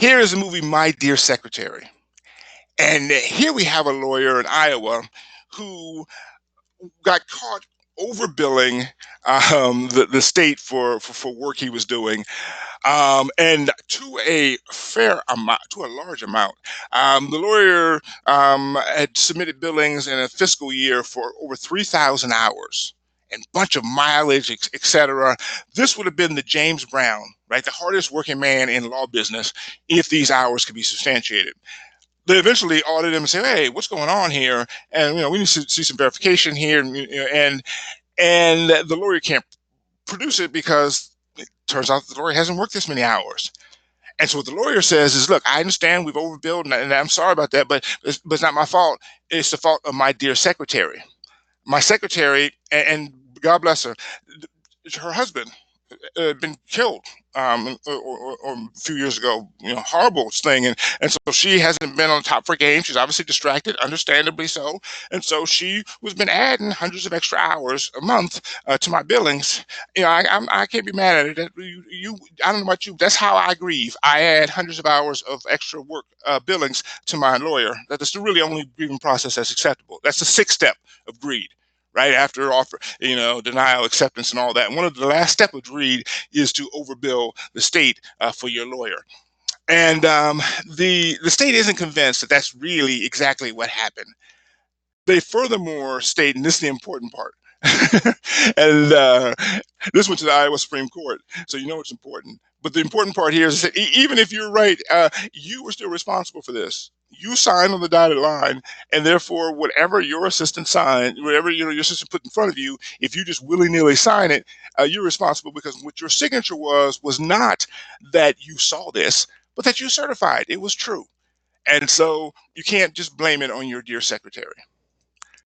Here is the movie My Dear Secretary. And here we have a lawyer in Iowa who got caught overbilling the state for work he was doing, and to a fair amount, to a large amount. The lawyer had submitted billings in a fiscal year for over 3,000 hours and bunch of mileage, etc. This would have been the James Brown, right, the hardest working man in law business, if these hours could be substantiated. They eventually audited him and say, "Hey, what's going on here? And we need to see some verification here." And the lawyer can't produce it because it turns out the lawyer hasn't worked this many hours. And so what the lawyer says is, "Look, I understand we've overbilled, and I'm sorry about that, but it's not my fault. It's the fault of my dear secretary. My secretary, and God bless her, her husband been killed or a few years ago. Horrible thing, and so she hasn't been on top of her game. She's obviously distracted, understandably so, and so she was been adding hundreds of extra hours a month to my billings. I can't be mad at it. I don't know about you. That's how I grieve. I add hundreds of hours of extra work billings to my lawyer. That's the really only grieving process that's acceptable. That's the sixth step of greed, right after offer, denial, acceptance, and all that. And one of the last step of greed is to overbill the state for your lawyer. And the state isn't convinced that that's really exactly what happened. They furthermore state, and this is the important part, and this went to the Iowa Supreme Court, so it's important. But the important part here is that even if you're right, you were still responsible for this. You signed on the dotted line, and therefore, whatever your assistant signed, whatever your assistant put in front of you, if you just willy nilly sign it, you're responsible, because what your signature was not that you saw this, but that you certified it was true. And so you can't just blame it on your dear secretary.